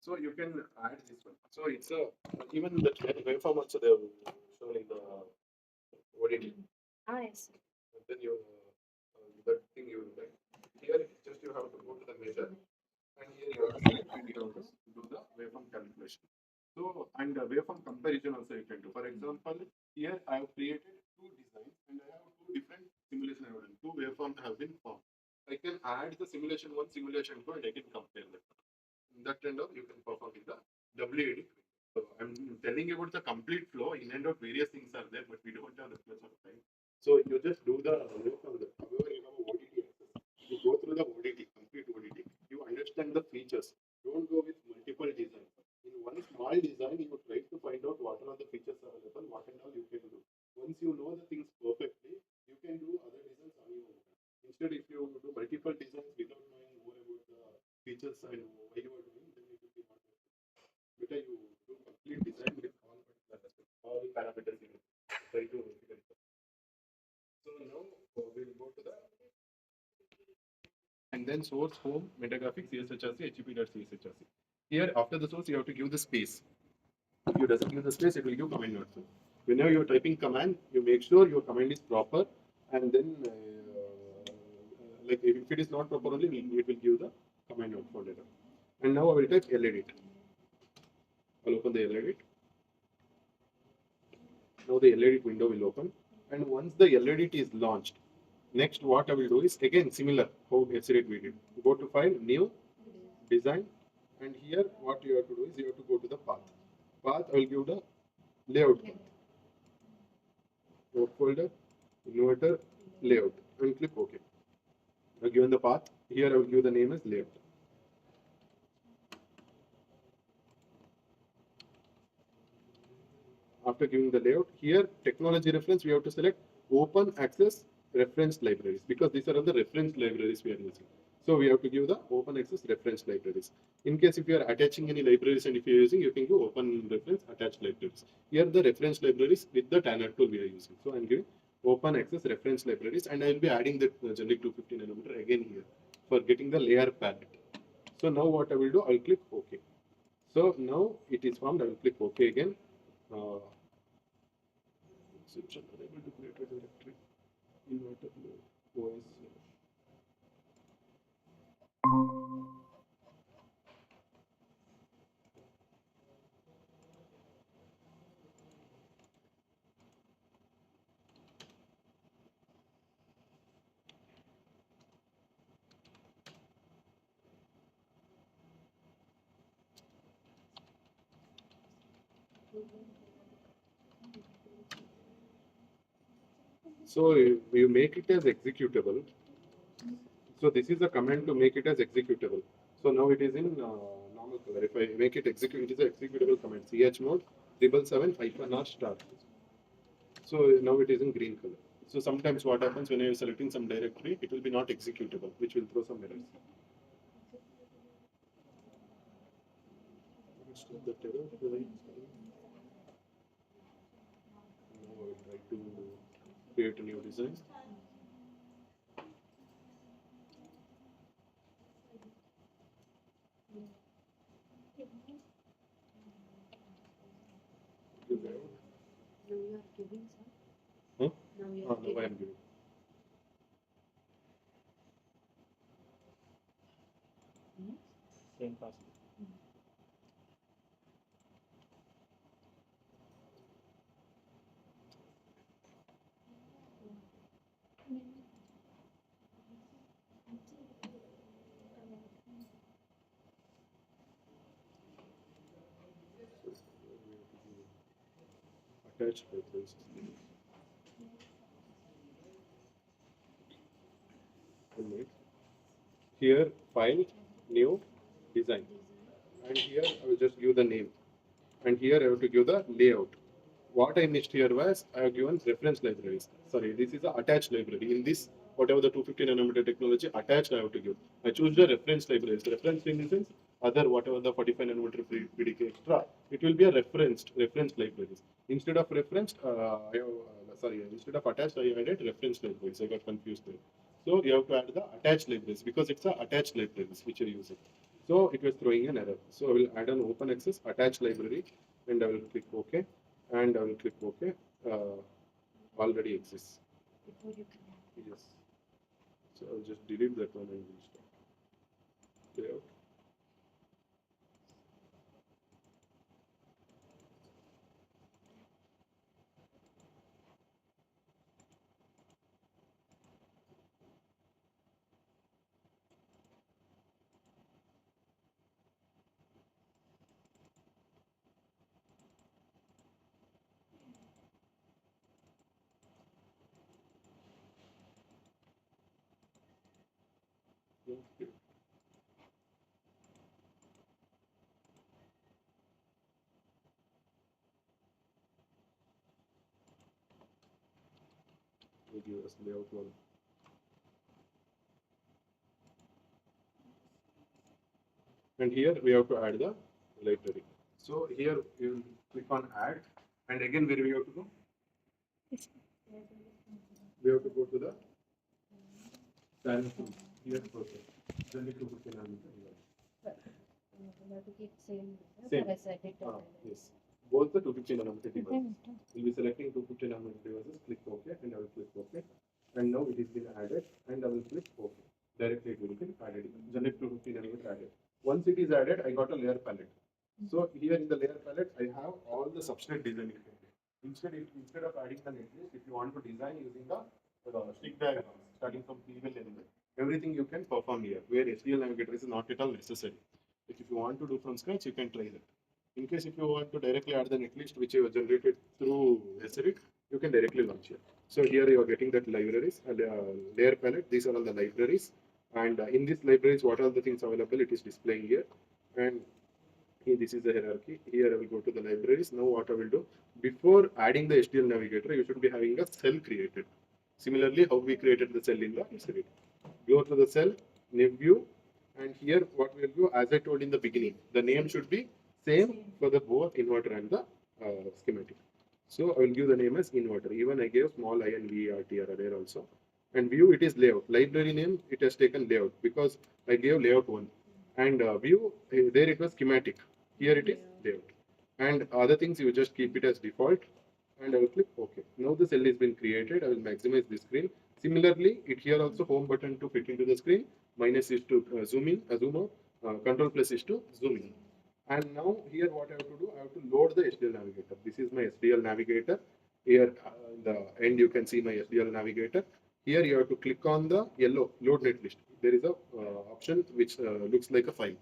So you can add this one. So it's a even the waveform also they have shown in the ODT. Yes. And then you that thing you will like. Here it's just you have to go to the measure, and here you have to select and you have to do the waveform calculation. So and the waveform comparison also you can do. For example, here I have created two designs and I have two different simulation I have done. Two waveforms have been formed. I can add the simulation one, simulation two, and I can compare them. That kind of you can perform in the WAD. So I'm telling you about the complete flow. In and out various things are there, but we don't have that much of time. So you just do the however you have a ODT access. You go through the ODT, complete ODT. You understand the features. Don't go with multiple designs. In one small design, you try to find out what are the features available, what and all you can do. Once you know the things perfectly, you can do other designs on your own. Instead, if you do multiple designs without knowing more about the features and why you are doing, then it will be not better you do complete design with all particular aspects, all parameters in it. Try to figure it out. So now we'll go to the and then source home metagraphic CSHRC HTTP.CSHRC. Here after the source you have to give the space. If you doesn't give the space, it will give command not. Whenever you're typing command, you make sure your command is proper, and then like if it is not proper only, it will give the command not for data. And now I will type ledit. I'll open the ledit. Now the ledit window will open, and once the ledit is launched, next what I will do is again similar how yesterday we did. Go to file, new, design, and here what you have to do is you have to go to the path. Path I will give the layout path. Node folder, inverter, layout, and click OK. Now given the path, here I will give the name as layout. After giving the layout, here technology reference we have to select open access reference libraries because these are all the reference libraries we are using. So we have to give the open access reference libraries. In case if you are attaching any libraries and if you are using, you can go open reference attached libraries. Here the reference libraries with the Tanner tool we are using. So I'm giving open access reference libraries and I will be adding the generic 250 nanometer again here for getting the layer palette. So now what I will do, I will click OK. So now it is formed. I will click OK again. Exception unable to create a directory inverter OS. So you make it as executable. So this is a command to make it as executable. So now it is in normal color. If I make it execute, it is an executable command. chmod 777-r start. So now it is in green color. So sometimes what happens when you are selecting some directory, it will be not executable, which will throw some errors. Stop the error. Now I will try to create a new design. Now you are giving, sir. Huh? Now you Now are giving. I am giving. Same password. Attached references. Here, file, new, design. And here I will just give the name. And here I have to give the layout. What I missed here was I have given reference libraries. Sorry, this is the attached library. In this, whatever the 250 nanometer technology attached, I have to give. I choose the reference libraries. Reference in the sense other whatever the 45 nanometer PDK extra, it will be a reference libraries. Instead of referenced, instead of attached, I added reference libraries. I got confused there. So you have to add the attached libraries because it's a attached libraries which you're using. So it was throwing an error. So I will add an open access attached library and I will click OK and I will click OK. Already exists. Before you can. Yes. So I'll just delete that one and restart. Layout. Okay. We'll give us layout one. And here we have to add the library. So here you click on add and again where we have to go? We have to go to the Tanner here process. Then we have to put in To keep same. Same. As I did. yes. Both the 250 nanometer devices. We'll be selecting 250 nanometer devices, click OK and I will click OK. And now it has been added and I will click OK. Directly it will be added. Generate 250 nanometer added. Once it is added, I got a layer palette. So here in the layer palette, I have all the substrate design. Instead of adding the netlist, if you want to design using the stick diagram, starting from previous element, everything you can perform here, where SDL navigator is not at all necessary. If you want to do from scratch, you can try that. In case if you want to directly add the netlist which you have generated through SRIT, you can directly launch here. So here you are getting that libraries, layer palette. These are all the libraries, and in these libraries, what are the things available? It is displaying here, and here, this is the hierarchy. Here I will go to the libraries. Now what I will do, before adding the HDL navigator, you should be having a cell created. Similarly, how we created the cell in the SRIT. Go to the cell, name view, and here what we'll do, as I told in the beginning, the name should be same for the both inverter and the schematic. So I will give the name as inverter. Even I gave small I and VERTR there also. And view, it is layout. Library name, it has taken layout because I gave layout 1. And view, there it was schematic. Here it is layout. And other things, you just keep it as default. And I will click OK. Now the cell has been created. I will maximize the screen. Similarly, it here also home button to fit into the screen. Minus is to zoom in, zoom out. Control plus is to zoom in. And now here what I have to do, I have to load the SDL navigator. This is my SDL navigator. Here in the end you can see my SDL navigator. Here you have to click on the yellow load netlist. There is a option which looks like a file,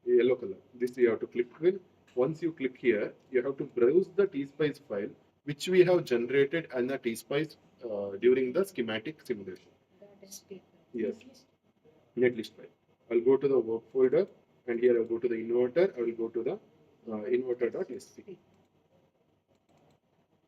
yellow color. This you have to click in. Once you click here, you have to browse the tSpice file which we have generated and the tSpice during the schematic simulation. Yes, netlist file. I'll go to the work folder and here I'll go to the inverter. I will go to the inverter.sc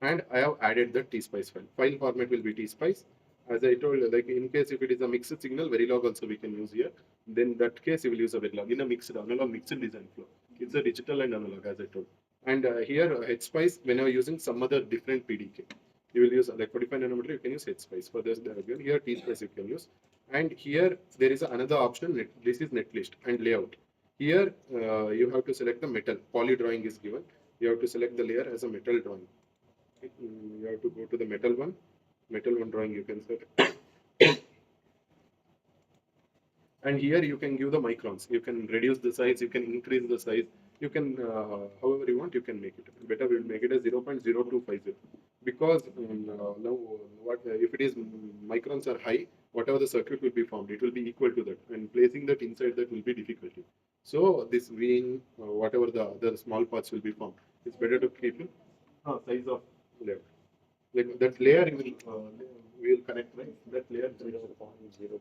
and I have added the tSpice file. File format will be tSpice. As I told, like in case if it is a mixed signal, Verilog also we can use here. Then that case you will use a Verilog in a mixed analog mixed design flow. It's a digital and analog as I told. And here HSpice, when you are using some other different PDK, you will use like 45 nanometer. You can use HSpice for this. Here tSpice you can use. And here there is another option. This is netlist and layout. Here you have to select the metal. Poly drawing is given. You have to select the layer as a metal drawing. You have to go to the metal one drawing you can set. And here you can give the microns. You can reduce the size, you can increase the size, you can, however you want, you can make it. Better we'll make it as 0.0250 because now what if it is microns are high, whatever the circuit will be formed, it will be equal to that, and placing that inside that will be difficulty. So this being whatever the other small parts will be formed, it's better to keep it size of layer. Like that layer we will connect, right? That layer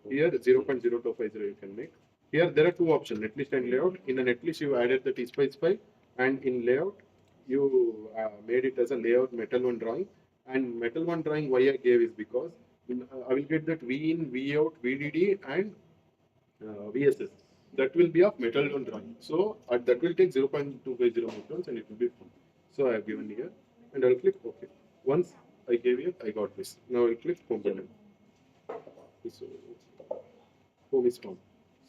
here 0.0250 you can make. Here there are two options, netlist and layout. In a netlist you added the tSpice file, and in layout you made it as a layout metal one drawing. And metal one drawing why I gave is because I will get that V in, V out, VDD and VSS. That will be of metal one drawing. So that will take 0.250 microns and it will be full. So I have given here and I'll click OK. Once I gave it, I got this. Now I'll click home button. So foam is formed.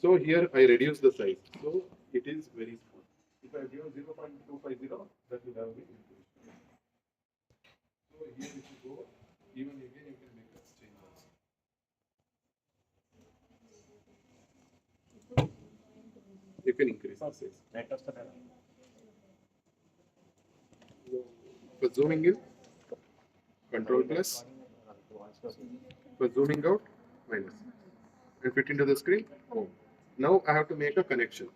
So here I reduce the size. So it is very small. If I give 0.250, that will have been increased. So here if you go, even again you can make a change also. You can increase the size. For zooming in, control plus. For zooming out, minus. And fit into the screen, home. Now I have to make a connection.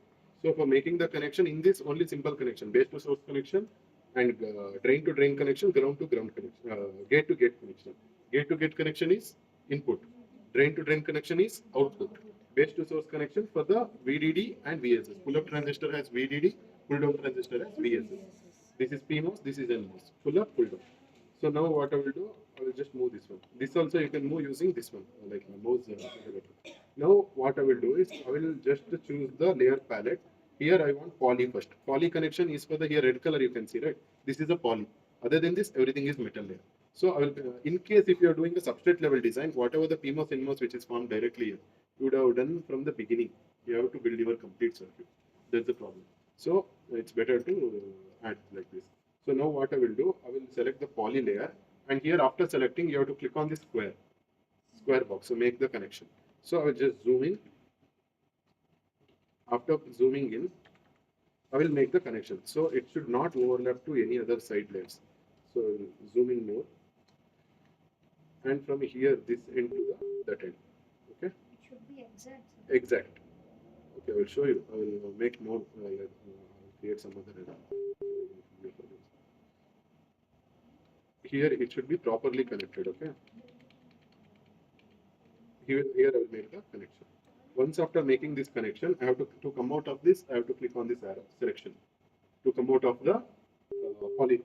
So for making the connection, in this only simple connection, base to source connection and drain to drain connection, ground to ground connection, gate to gate connection. Gate to gate connection is input. Drain to drain connection is output. Base to source connection for the VDD and VSS. Pull up transistor has VDD, pull down transistor has VSS. This is PMOS, this is NMOS. Pull up, pull down. So now what I will do, I will just move this one. This also you can move using this one, like mouse. Now what I will do is I will just choose the layer palette. Here I want poly first. Poly connection is for the here red color you can see, right? This is a poly. Other than this, everything is metal layer. So I will, in case if you are doing the substrate level design, whatever the PMOS, NMOS which is formed directly here, you would have done from the beginning. You have to build your complete circuit. That's the problem. So it's better to add like this. So now what I will do, I will select the poly layer, and here after selecting, you have to click on this square box. So make the connection. So I will just zoom in. After zooming in, I will make the connection. So it should not overlap to any other side layers. So zoom in more, and from here this end to that end. Okay. It should be exact. Exact. Okay, I will show you. I will make more. I'll create some other. Here it should be properly connected. Okay. Here I will make the connection. Once after making this connection, I have to come out of this, I have to click on this arrow selection to come out of the poly,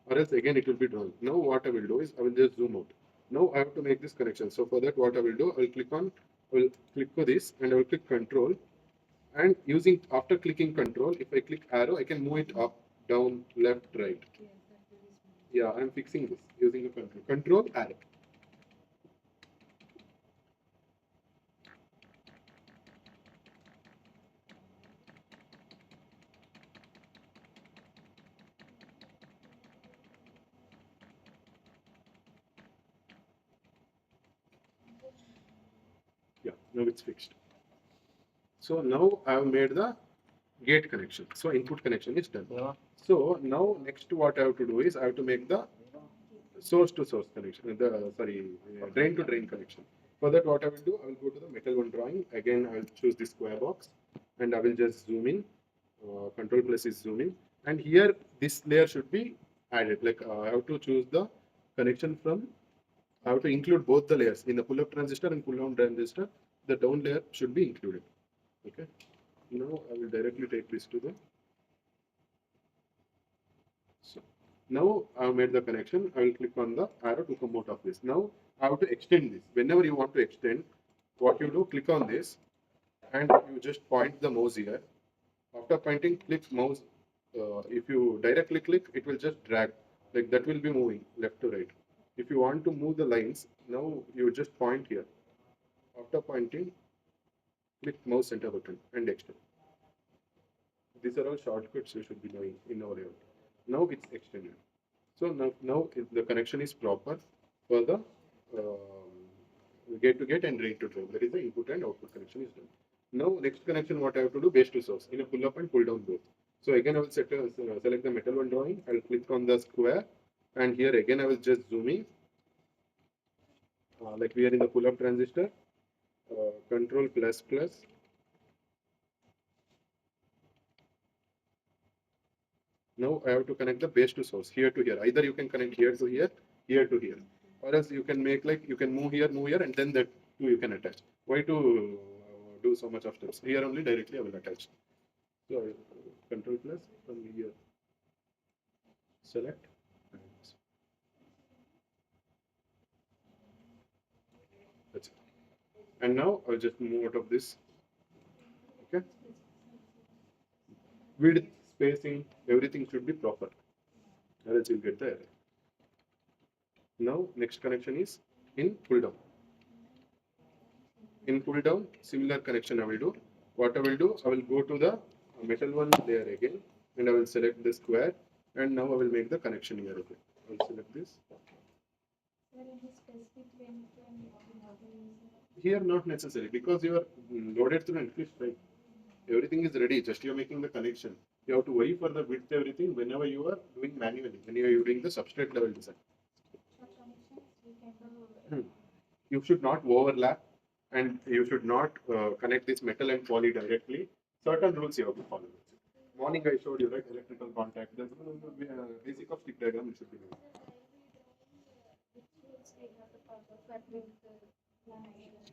or else again it will be drawn. Now what I will do is I will just zoom out. Now I have to make this connection. So for that what I will do, I will click for this and I will click control, and using after clicking control, if I click arrow, I can move it up, down, left, right. Yeah, I'm fixing this using a control arrow. Yeah, now it's fixed. So now I have made the gate connection. So input connection is done. Yeah. So now next what I have to do is I have to make the source to source connection, drain to drain connection. For that what I will do, I will go to the metal one drawing. Again, I will choose the square box and I will just zoom in. Control plus is zoom in. And here this layer should be added. Like I have to choose the connection from, I have to include both the layers in the pull up transistor and pull down transistor. The down layer should be included. Okay. Now I will directly take this to the. So now I have made the connection. I will click on the arrow to come out of this. Now I have to extend this. Whenever you want to extend, what you do, click on this and you just point the mouse here. After pointing, click mouse. If you directly click, it will just drag. Like that will be moving left to right. If you want to move the lines, now you just point here. After pointing, click mouse center button and extend. These are all shortcuts you should be knowing in our area. Now it's extended. So now the connection is proper for the gate to gate and drain to drain. That is the input and output connection is done. Now next connection what I have to do, base to source in a pull up and pull down both. So again I will select the metal one drawing. I will click on the square, and here again I will just zoom in. Like we are in the pull up transistor. Control plus plus. Now I have to connect the base to source here to here. Either you can connect here to here, here to here, or else you can make like you can move here, and then that two you can attach. Why to do so much of steps? Here only directly I will attach. So control plus from here, select. That's it. And now I'll just move out of this. Okay. Width, spacing, everything should be proper. Else you'll get the error. Now next connection is in pull down. In pull down, similar connection I will do. What I will do, I will go to the metal one layer again, and I will select the square, and now I will make the connection here again. I will select this. Here not necessary, because you are loaded through Netflix, right? Everything is ready, just you are making the connection. You have to worry for the width, everything, whenever you are doing manually, when you are doing the substrate level design. You should not overlap, and you should not connect this metal and poly directly. Certain rules you have to follow. Morning I showed you, right? Electrical contact. There's basic of stick diagram you should be doing.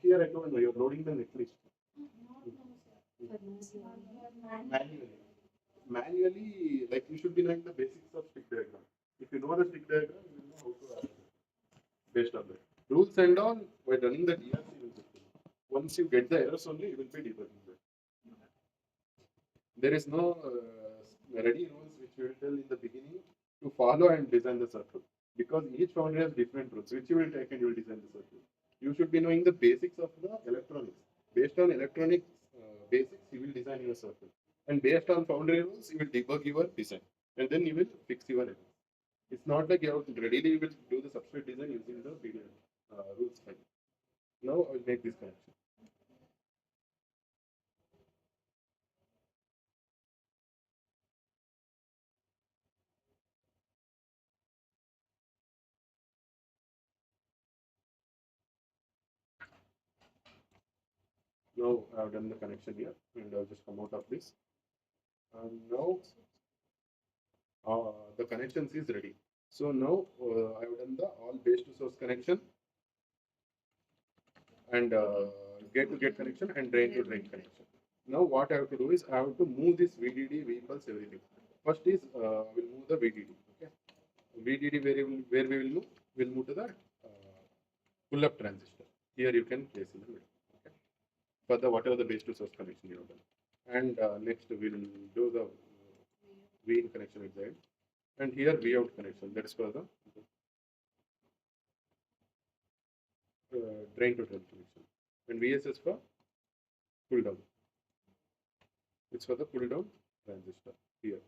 Here I told you, you're loading the netlist. Manually. Manually, like you should be knowing the basics of stick diagram. If you know the stick diagram, you will know how to add it based on that. Rules and all, by running the DRC, you will get to know. Once you get the errors only, you will be debugging that. There is no ready rules which we will tell in the beginning to follow and design the circle, because each foundry has different rules which you will take and you will design the circle. You should be knowing the basics of the electronics. Based on electronics basics, you will design your circle, and based on foundry rules, you will debug your design, and then you will fix your errors. It's not like you have to readily you will do the substrate design using the rules file. Now I will make this connection. Now I have done the connection here, and I'll just come out of this. And now the connections is ready. So now I have done the all base to source connection, and gate to gate connection, and drain to drain connection. Now what I have to do is I have to move this VDD, V pulse, everything. First is we'll move the VDD. Okay, VDD where we will move? We'll move to the pull up transistor. Here you can place in the middle. Okay, for the whatever the base to source connection you have done. And next we'll do the V in connection at the end. And here V out connection, that is for the drain to drain connection. And VSS for pull down. It's for the pull down transistor here.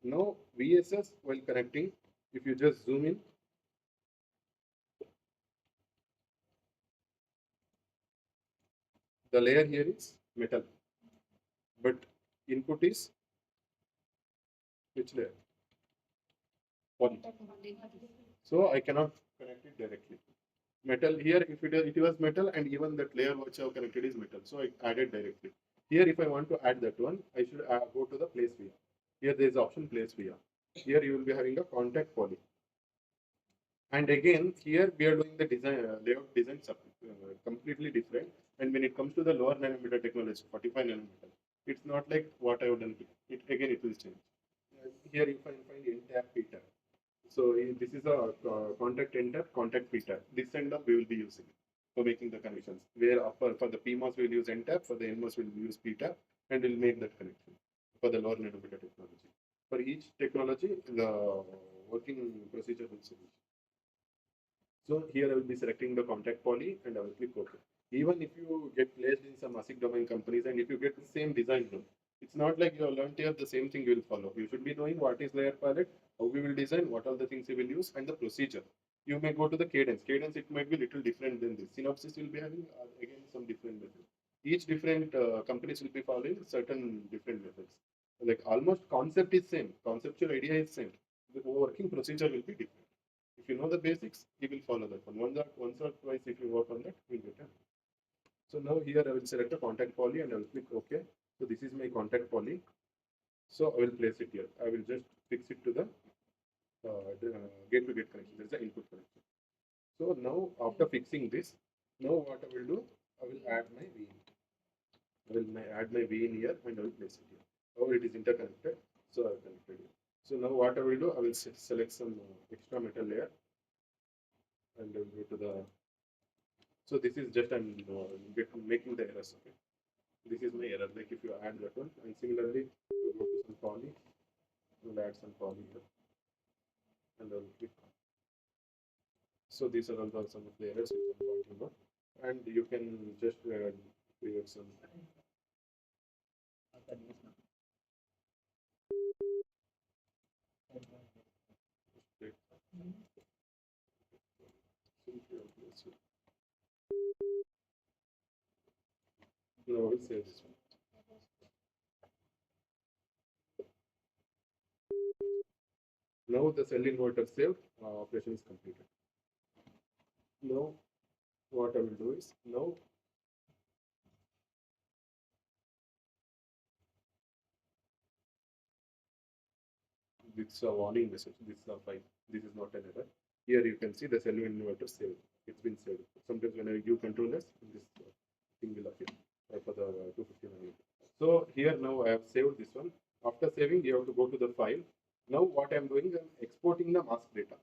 Now VSS while connecting, if you just zoom in, the layer here is metal, but input is which layer? Poly. So I cannot connect it directly. Metal here, if it was metal, and even that layer which I have connected is metal, so I added directly. Here if I want to add that one, I should go to the place via. Here there is option place via. Here you will be having a contact poly. And again here we are doing the design layout design completely different. And when it comes to the lower nanometer technology, 45 nanometer, it's not like what I have done here. It will change. Here you can find N-tap, P-tap. So this is a contact N-tap, contact P-tap. This end up we will be using for making the connections. Where for the PMOS we will use N-tap, for the NMOS we will use P-tap, and we'll make that connection for the lower nanometer technology. For each technology, the working procedure will change. So here I will be selecting the contact poly, and I will click OK. Even if you get placed in some ASIC domain companies, and if you get the same design rule, it's not like you have learned here the same thing you will follow. You should be knowing what is layer palette, how we will design, what are the things you will use, and the procedure. You may go to the cadence. Cadence, it might be little different than this. Synopsis will be having again some different methods. Each different companies will be following certain different methods. Like almost concept is same, conceptual idea is same. The working procedure will be different. If you know the basics, you will follow that one. Once or twice, if you work on that, you will get it. So now here I will select a contact poly, and I will click OK. So this is my contact poly. So I will place it here. I will just fix it to the gate-to-gate connection. There is the input connection. So now after fixing this, now what I will do, I will add my V in. I will add my V in here, and I will place it here. Now it is interconnected, so I have connected it. So now what I will do, I will select some extra metal layer, and I will go to the. So this is just I'm making the errors. Okay, this is my error. Like if you add that one, and similarly you go to some poly, we'll add some poly here, and I will click. So these are all some of the errors which I'm pointing out. and you can just create some. No, we'll save this one. Now the cell inverter saved, operation is completed. Now what I will do is, now this is a warning message, this is a fine, this is not an error. Here you can see the cell inverter saved, it's been saved. Sometimes when I give controllers, this thing will appear for the 250 nanometer. So here now I have saved this one. After saving, you have to go to the file. Now what I am doing, I am exporting the mask data.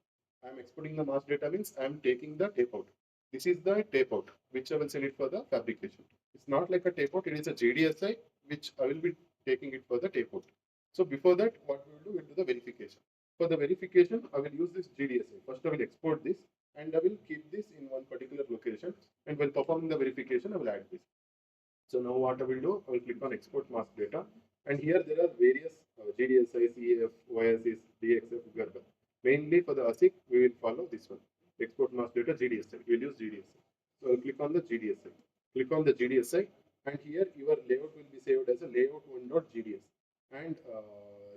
I am exporting the mask data means I am taking the tape out. This is the tape out, which I will send it for the fabrication. It's not like a tape out, it is a GDSI, which I will be taking it for the tape out. So before that, what we will do, we will do the verification. For the verification, I will use this GDSI. First, I will export this and I will keep this in one particular location. And while performing the verification, I will add this. So now what I will do, I will click on export mask data. And here there are various GDSI, CF, YSIS, DXF, GERBA. Mainly for the ASIC, we will follow this one. Export mask data GDSI. We will use GDSI. So I'll click on the GDSI. Click on the GDSI. And here your layout will be saved as a layout1.gds. And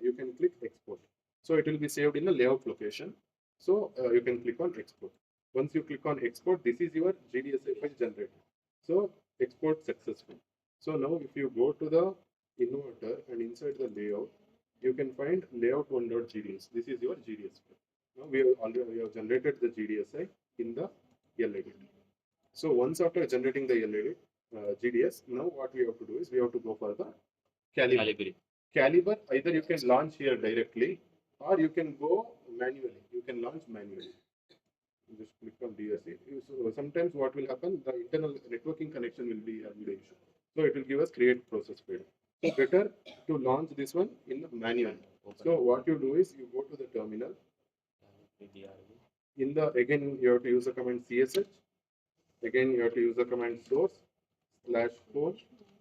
you can click export. So it will be saved in the layout location. So you can click on export. Once you click on export, this is your GDSI file generated. So export successful. So now if you go to the inverter and inside the layout, you can find layout1.gds. This is your GDS file. Now we have generated the GDSI in the LED. So once after generating the LED GDS, now what we have to do is we have to go for the caliber. Caliber, either you can launch here directly or you can go manually. You can launch manually. Just click on DSC. So sometimes what will happen, the internal networking connection will be having the issue. So it will give us create process failure. So better to launch this one in manual. So what you do is you go to the terminal. In the, again you have to use the command CSH. Again you have to use the command source /home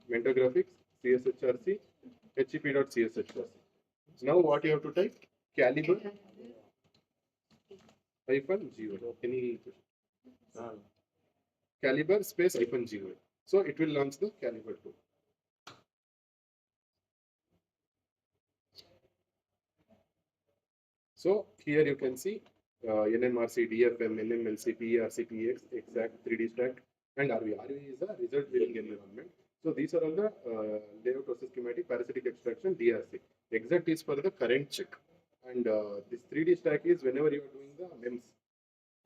mentor graphics CSHRC hep.cshRC. Now what you have to type, caliber -0. Any question? Caliber space -0. So it will launch the caliber 2. So here you can see NMRC, DFM, NMLC, PRC, PX, exact, 3D stack, and RV. RV is a result bearing environment. So these are all the layout process schematic, parasitic extraction, DRC. Exact is for the current check. And this 3D stack is whenever you are doing the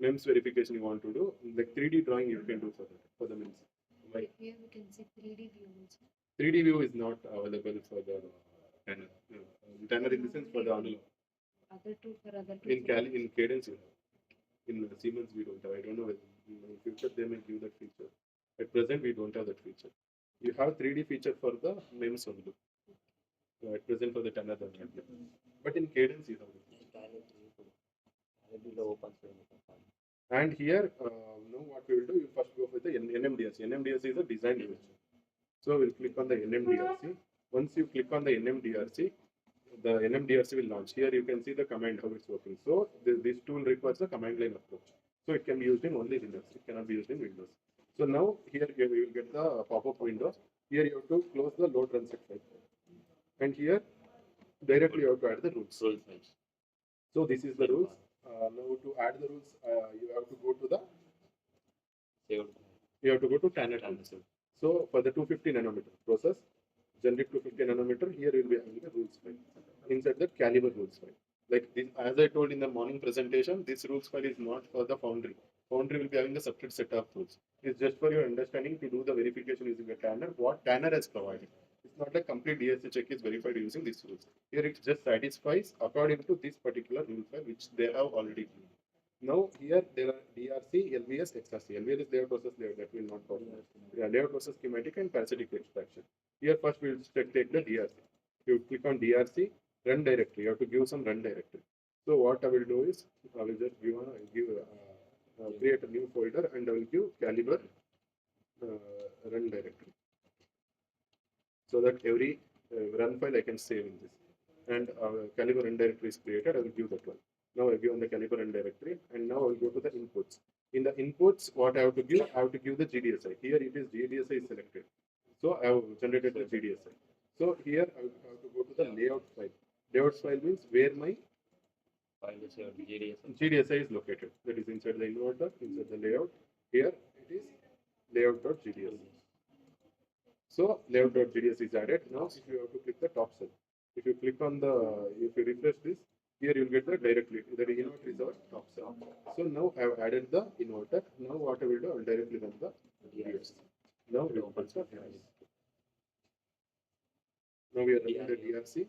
MEMS verification you want to do, like 3D drawing you can do for the MEMS. Like here we can see 3D view also. 3D view is not available for the Tanner. Tanner in the sense for the analog. Other two for other two. In Cadence you have. In Siemens we don't have. I don't know whether in future they may give that feature. At present we don't have that feature. You have 3D feature for the MEMS only. At present for the Tanner, but in Cadence you have it. And here, now what we will do, you first go with the NMDRC. NMDRC is a design dimension. So we'll click on the NMDRC. Once you click on the NMDRC, the NMDRC will launch. Here you can see the command, how it's working. So this tool requires a command line approach. So it can be used in only Linux. It cannot be used in Windows. So now here you will get the pop-up window. Here you have to close the load run set file. And here directly you have to add the rules. So this is the rules. Now to add the rules, you have to go to the Tanner. So for the 250 nanometer process, generate 250 nanometer, here you will be having the rules file. Inside that caliber rules file. Like this, as I told in the morning presentation, this rules file is not for the foundry. Foundry will be having a separate set of rules. It's just for your understanding to do the verification using a Tanner, what Tanner has provided. It's not like complete DSC check is verified using these rules. Here it just satisfies according to this particular rule file which they have already given. Now here there are DRC, LVS, XRC. LVS is layout process layout, that will not cover. Yeah, layout process schematic and parasitic extraction. Here first we will take the DRC. You click on DRC, run directory. You have to give some run directory. So what I will do is I will just create a new folder and I will give caliber run directory, so that every run file I can save in this. And caliber run directory is created. I will give that one. Now I give on the caliber run directory, and now I will go to the inputs. In the inputs, what I have to give? I have to give the GDSI. Here it is GDSI is selected, so I have generated the GDSI. So here I have to go to the layout file. Layout file means where my GDSI is located. That is inside the inverter, inside the layout. Here it is layout.gds. So layout.gds is added. Now if you have to click the top cell, if you click on the, if you refresh this, here you will get the directly, the inverter is our top cell. So now I have added the inverter. Now what I will do, I will directly run the DRC. Now we open the DRC. Now we are running the DRC.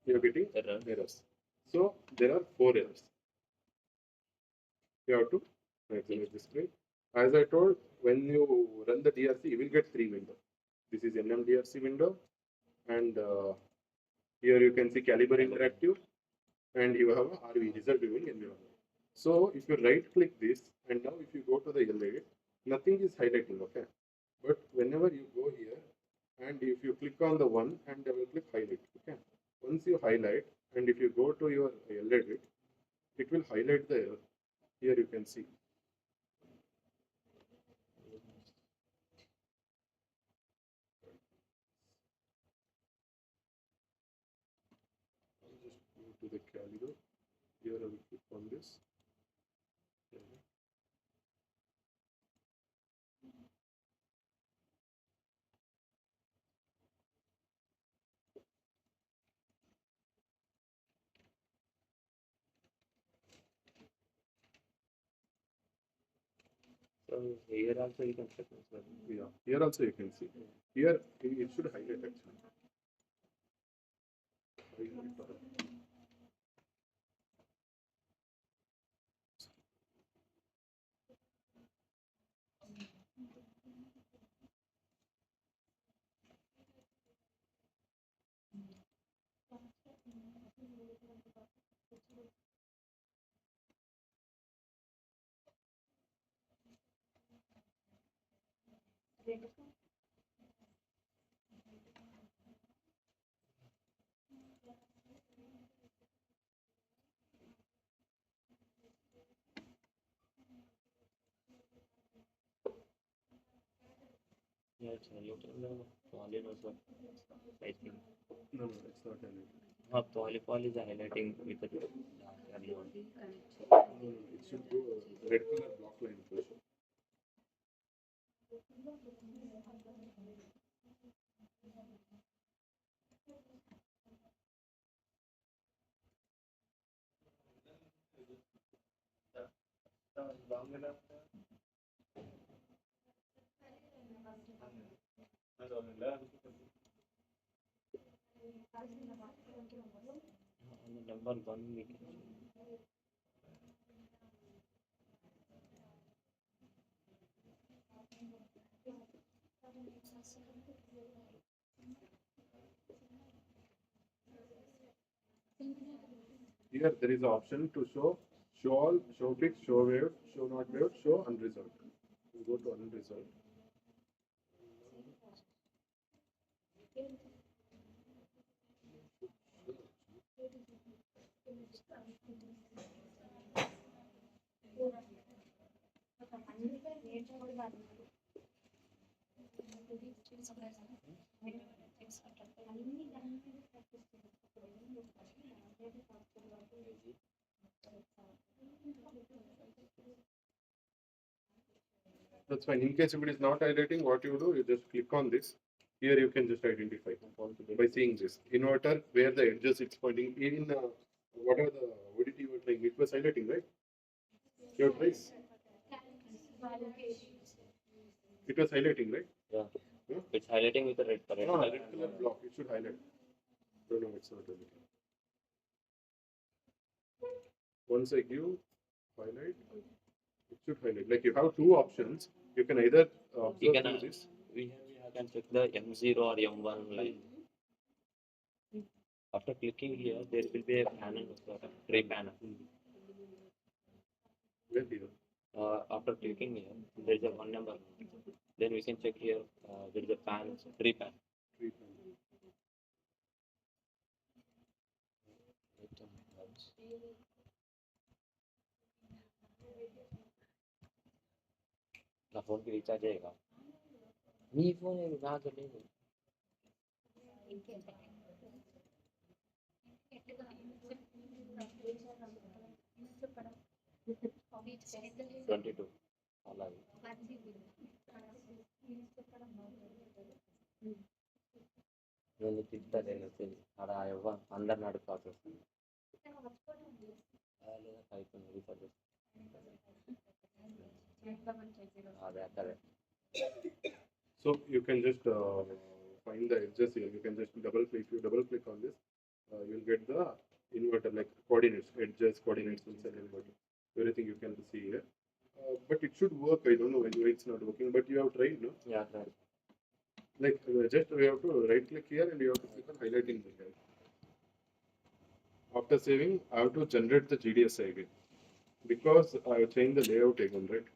You are getting errors. So there are 4 errors. You have to maximize the screen. As I told, when you run the DRC, you will get 3 windows. This is NMDRC window, and here you can see Caliber Interactive, and you have a RV, result viewing environment. So if you right click this, and now if you go to the LA, nothing is highlighting, okay? But whenever you go here, and if you click on the one, and double click highlight, okay? Once you highlight, and if you go to your LEDit, it will highlight the error. Here you can see. I'll just go to the Caliber. Here I will click on this. So here also you can check. Yeah, here also you can see. Here it should highlight actually. Yeah, it's highlighting the poly also. I think. No, it's not highlighted. Poly is highlighting with the dark area. No, it should go red color block line first. On the number 1 we can see. Here there is an option to show all, show fix, show wave, show not wave, show unresolved. You go to unresolved. That's fine. In case if it is not highlighting, what you do, you just click on this. Here you can just identify by seeing this inverter where the edges it's pointing in whatever the ODT you were trying. It was highlighting, right? Your price. It was highlighting, right? Yeah. Huh? It's highlighting with the red color. No, red color block. It should highlight. No, it's not highlighting. Once I give highlight, it should highlight. Like you have 2 options. You can either observe this. We can check the M0 or M1 line. After clicking here, there will be a panel, tray panel. Where here? After clicking here, there is a one number. Then we can check here. There is a pan, three pan. Three panel. నా phone కి recharge అయ్యేగా నీ phone నాకు లేదు 22 అలాగే నేను తింటా నేను అక్కడ ఇవ్వ అందరిని అడుగుతాల్సి వస్తుంది లేదా అయిపోయింది రీఛార్జ్ అదే అక్కడే So you can just find the edges here. You can just double click. If you double click on this, you'll get the inverter like coordinates, edges, coordinates, inside inverter. Everything you can see here. But it should work. I don't know why it's not working. But you have tried, no? Yeah, right. Like just you have to right click here and you have to click on highlighting the guide. After saving, I have to generate the GDSI again because I have changed the layout again, right?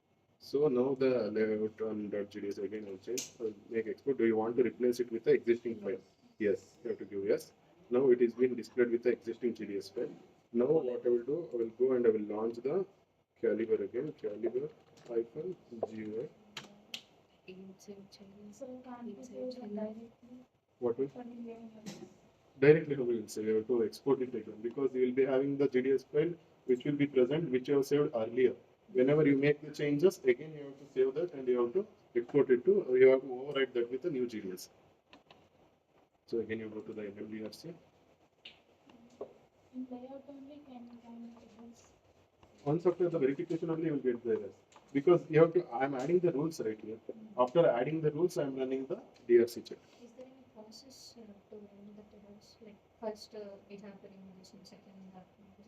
So now the layout on .gds again I'll change. I'll make export. Do you want to replace it with the existing file? Yes, you have to give yes. Now it is being displayed with the existing GDS file. Now what I will do, I will go and I will launch the caliber again. Caliber hyphen GUI. What will? Directly to will say you have to export it again because you will be having the GDS file which will be present which you have saved earlier. Whenever you make the changes, again you have to save that and you have to export it to, you have to overwrite that with the new GDS. So again you go to the NMDRC. Once after the verification only you will get the errors. Because you have to, I am adding the rules right here. After adding the rules, I am running the DRC check. Is there any process to run the errors? Like first it happening in this and second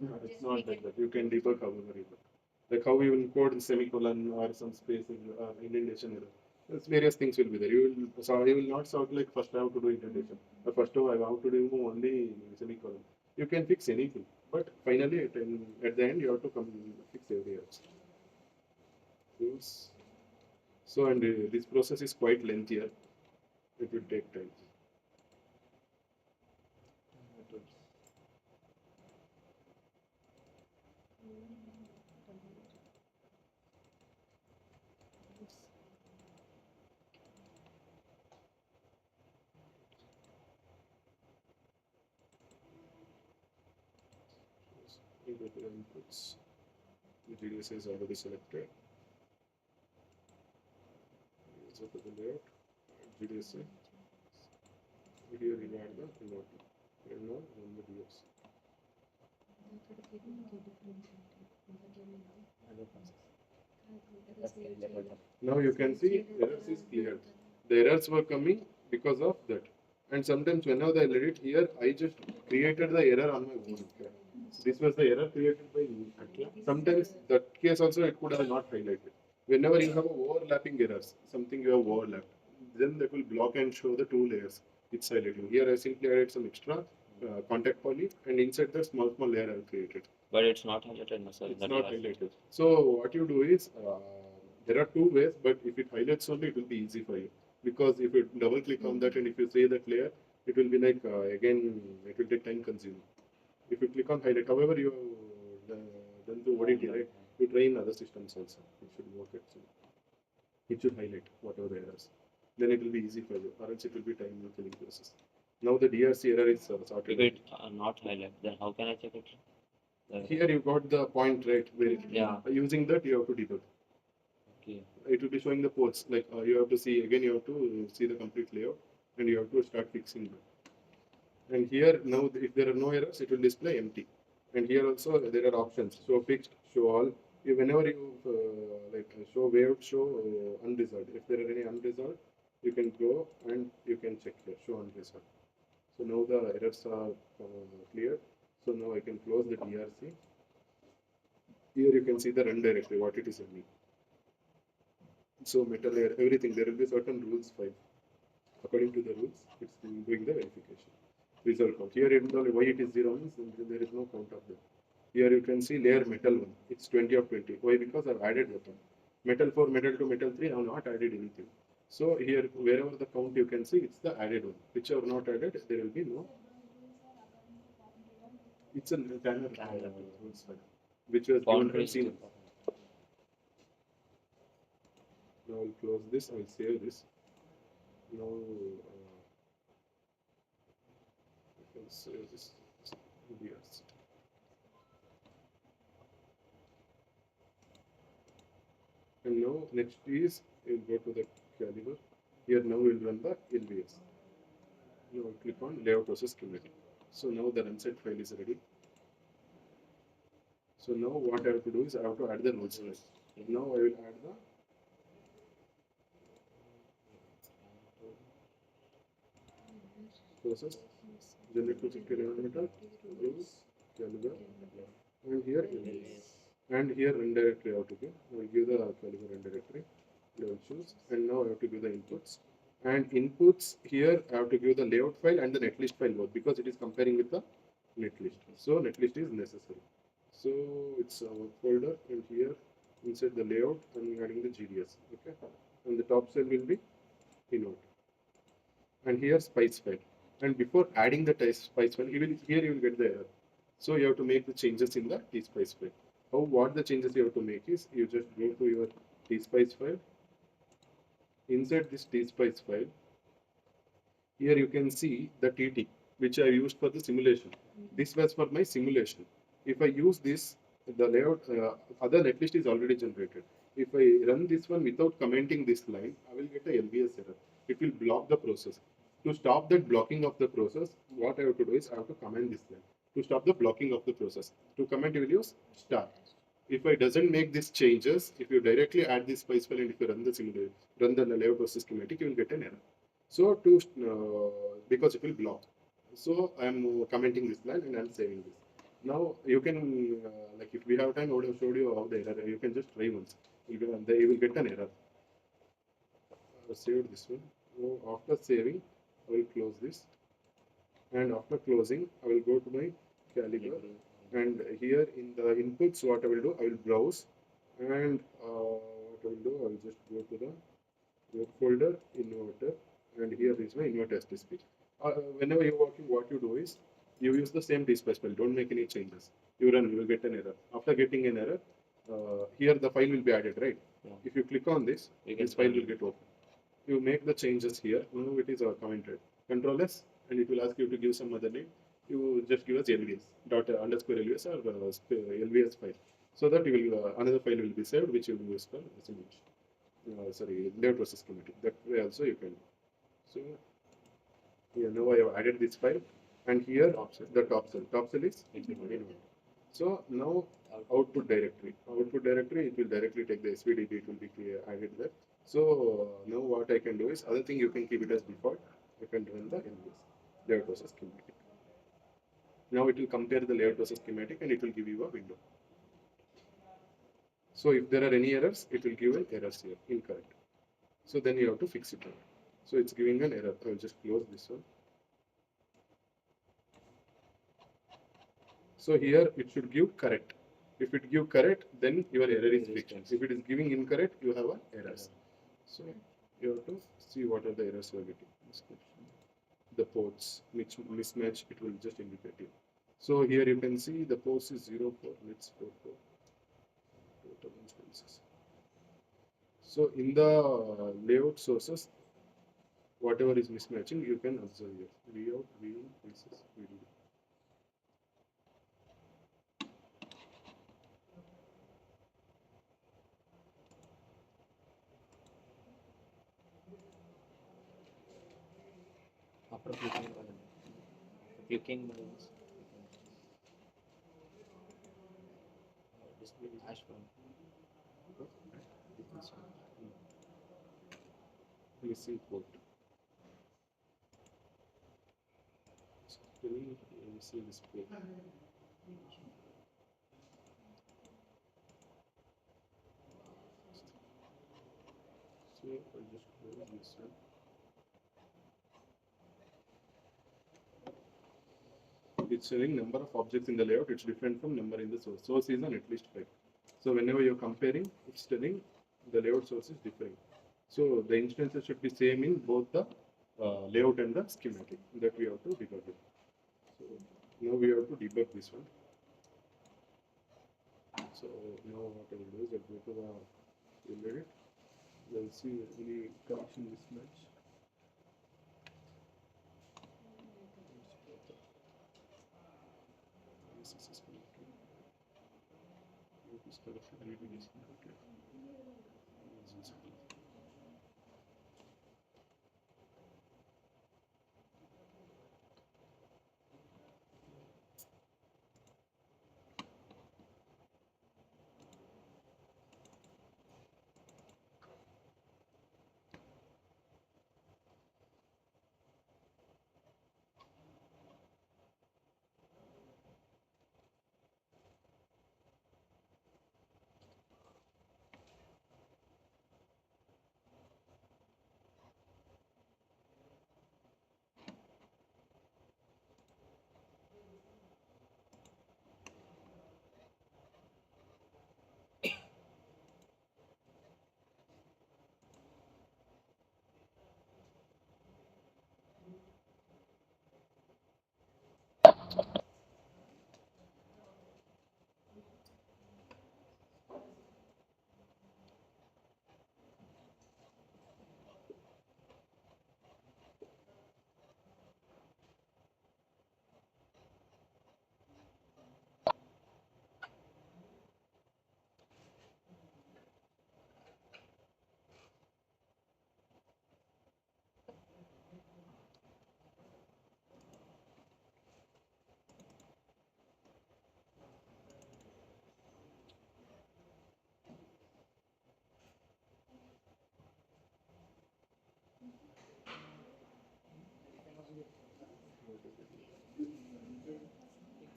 No, it's not like that. You can debug however you want. Like how you will code semicolon or some spacing or indentation error. There's various things will be there. You will not sound like first I have to do indentation. Or first I have to do only semicolon. You can fix anything. But finally at the end you have to come fix every error. Rules. So and this process is quite lengthier. It will take time. You go to the inputs. The GDS is already selected. So to the layout, GDS. Here you add the inverter. And now run the DS. Now you can see errors is cleared. The errors were coming because of that. And sometimes whenever I let it here, I just created the error on my own. Okay. This was the error created by me. Sometimes that case also it could have not highlighted. Whenever you have overlapping errors, something you have overlapped, then that will block and show the two layers. It's highlighting. Here I simply added some extra contact poly and inside the small layer I have created. But it's not highlighted, no, sir. It's not highlighted. So what you do is, there are two ways, but if it highlights only, it will be easy for you. Because if you double click on that and if you say that layer, it will be like, again, it will take time consuming. If you click on highlight, however, you have done through ODT, right? You try in other systems also. It should work actually. It should highlight whatever the errors. Then it will be easy for you, or else it will be time killing process. Now the DRC error is sorted. If it not highlight, then how can I check it? Here you got the point right where using that you have to debug. Okay. It will be showing the ports like you have to see again. You have to see the complete layout and you have to start fixing that. And here now if there are no errors, it will display empty. And here also there are options: show fixed, show all. Whenever you like show waived, show unresolved. If there are any unresolved, you can go and you can check here show unresolved. So now the errors are clear. So now I can close the DRC. Here you can see the run directory, what it is running. So metal layer, everything, there will be certain rules file. According to the rules, it's doing the verification. result count. Here, even though why it is 0 means there is no count of them. Here you can see layer metal 1. It's 20 of 20. Why? Because I've added that one. Metal 4, metal 2, metal 3, I have not added anything. So here, wherever the count you can see, it's the added one. Which I have not added, there will be no. It's a Tanner rules file, which was given from Siemens. Now I'll close this, I'll save this. Now I can save this. Yes. And now next is we'll go to the caliber. Here now we'll run the LVS. Now I'll click on layout process schematic. So now the run set file is ready. So now what I have to do is I have to add the nodes first. Now I will add the process, generate to 50 nanometer, use caliber, and here LVS. And here run directory I have to give. I will give the caliber run directory. I will choose, and now I have to give the inputs. And inputs here I have to give the layout file and the netlist file both because it is comparing with the netlist. So netlist is necessary. So it's our folder, and here inside the layout I'm adding the GDS. Okay, and the top cell will be inode. And here spice file. And before adding the spice file, here you will get the error. So you have to make the changes in the tspice file. What the changes you have to make is you just go to your tspice file. Inside this tspice file, here you can see the TT which I used for the simulation. This was for my simulation. If I use this, the layout, other netlist is already generated. If I run this one without commenting this line, I will get a LBS error. It will block the process. To stop that blocking of the process, what I have to do is I have to comment this line. To stop the blocking of the process. To comment, you will use star. If I doesn't make these changes, if you directly add this spice file and if you run the simulation, run the layout process schematic, you will get an error. So because it will block. So I am commenting this line and I am saving this. Now you can like if we have time, I would have showed you how the error. You can just try once. You will get an error. Saved this one. Now after saving, I will close this. And after closing, I will go to my caliber. And here in the inputs, what I will do, I will browse. And what I will do, I will just go to the web folder, inverter. And here is my inverter STSP. Whenever you're working, what you do is you use the same dispatch file. Don't make any changes. You run, you will get an error. After getting an error, here the file will be added, right? Yeah. If you click on this, this file will get open. You make the changes here. Now it is commented. Control S, and it will ask you to give some other name. You just give us LVS dot underscore LVS or LVS file, so that you will another file will be saved, which you will use for simulation. Sorry, layout process schematic. That way also you can. So here now I have added this file, and here the top cell. Top cell is input. So now output directory. Output directory, it will directly take the SVDB. It will be added there. So now what I can do is other thing you can keep it as default. I can run the LVS layout process schematic. Now it will compare the layout process schematic and it will give you a window. So if there are any errors, it will give an errors here, incorrect. So then you have to fix it. So it's giving an error. I will just close this one. So here it should give correct. If it give correct, then your error is fixed. If it is giving incorrect, you have an errors. So you have to see what are the errors you are getting. The ports which mismatch, it will just indicate you. So here you can see the ports is 04. Let's go for total instances. So in the layout sources, whatever is mismatching, you can observe here. Layout, viewing, pieces, video. After clicking buttons, display hash one. Missing port. Let me see this port. So I'll just close this one. it's showing number of objects in the layout. It's different from number in the source. Source is on at least 5. So whenever you're comparing, it's telling the layout source is different. So the instances should be same in both the layout and the schematic. That we have to debug it. So now we have to debug this one. So now what I will do is I'll go to the embedded. We'll see any connection mismatch. This is disconnected. This connection will be disconnected. This is disconnected.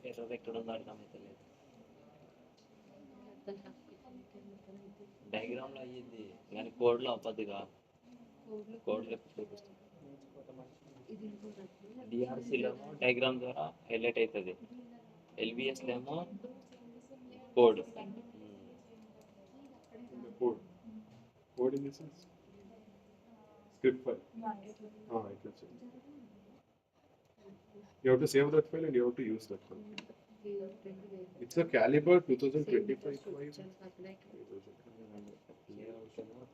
Error ఎక్కడ ఉందో అర్థమైతలేదు. డయాగ్రామ్లో అయ్యింది కానీ కోడ్లో అవ్వదుగా. కోడ్లో చూపిస్తుంది. డిఆర్సీలో diagram ద్వారా highlight అవుతుంది. ఎల్బిఎస్లో ఏమో code. Code in the sense script file. I can see. You have to save that file and you have to use that file. It's a caliber 2025 5.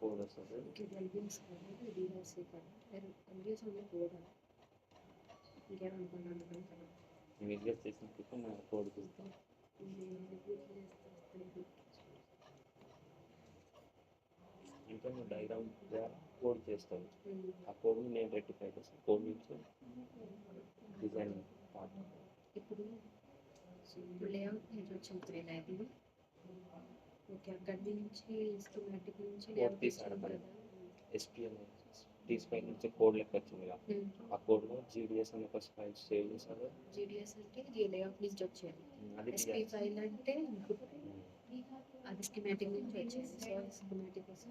Code వస్తుంది. మీరు చేసిన కోడ్ చూస్తాను. ఇంకా నువ్వు డయాగ్రామ్ ద్వారా కోడ్ చేస్తావు. ఆ కోడ్ని నేను రెక్టిఫై చేస్తాను. కోడ్ నుంచి డిజైన్ పార్ట్. ఇప్పుడు లేఅవుట్ నుంచి వచ్చింది లైబ్రరీ. ఓకే, అక్కడి నుంచి స్కీమాటిక్ నుంచి లేఅవుట్ తీసుకున్నాం కదా. ఎస్పిఎల్ తీసుపై నుంచి కోడ్ లెక్క వచ్చిందిగా. ఆ కోడ్లో జీడిఎస్ అనే ఒక ఫైల్ సేవ్ చేశారు. జీడిఎస్ అంటే ఈ లేఅవుట్ నుంచి వచ్చేది. ఎస్పీ ఫైల్ అంటే అది స్కీమాటిక్ నుంచి వచ్చేది. సో స్కీమాటిక్ కోసం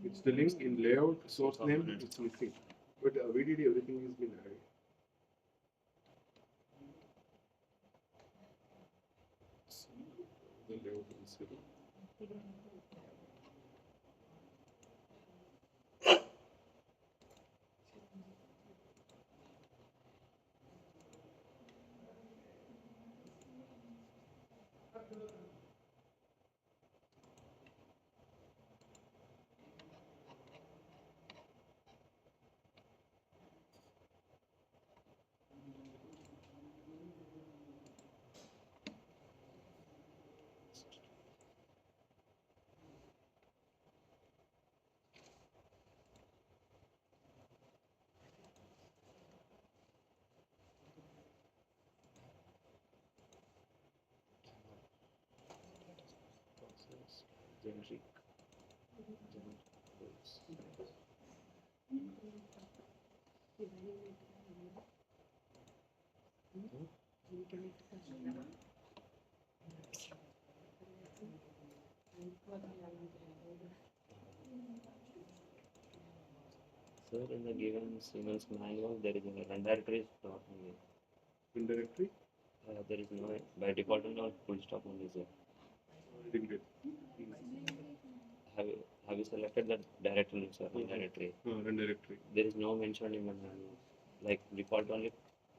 It's the link in layout source name. It's missing, but VDD everything has been added. The layout is zero. generic Sir, in the given Siemens manual, there is a run directory stop only. In directory, There is no, by default, no full stop only, sir. I didn't get. Have you selected the directory, sir, run directory? Run directory. There is no mention in the manual. Like default only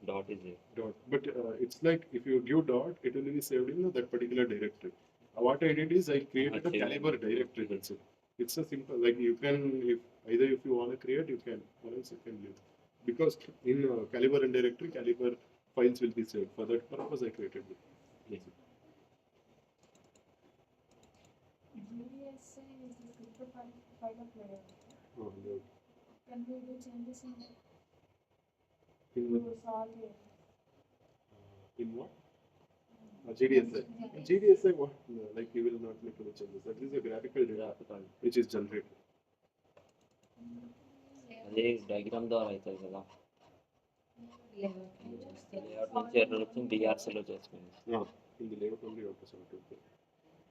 dot is there. Dot. But it's like if you give dot, it will be saved in that particular directory. What I did is I created a caliber directory. That's it. It's a simple, like you can, if either if you want to create, you can, or else you can leave. Because in caliber and directory, caliber files will be saved. For that purpose, I created it. Yes. GDSA is the scripted file of layer. Oh, no. Can we do changes in In, to solve it? in what? GDSA. GDSA, what? No, like you will not make any changes. That is a graphical data which is generated. అదే diagram ద్వారా అవుతుంది కదా layout నుంచి error వచ్చింది డిఆర్సీలో చేసుకుంది In the layout only you have to sort it.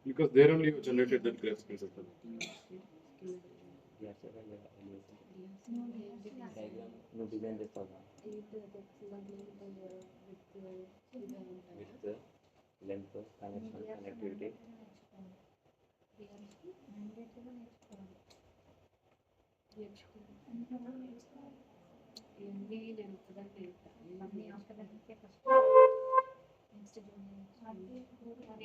Because there only you generated that graphical system. Diagram నువ్వు design చేస్తావు with length connection connectivity ఇవన్నీ నేను ఒకదాన్ని ఇవన్నీ ఆఫ్టర్కే ఫస్ట్ నెక్స్ట్ జూనియర్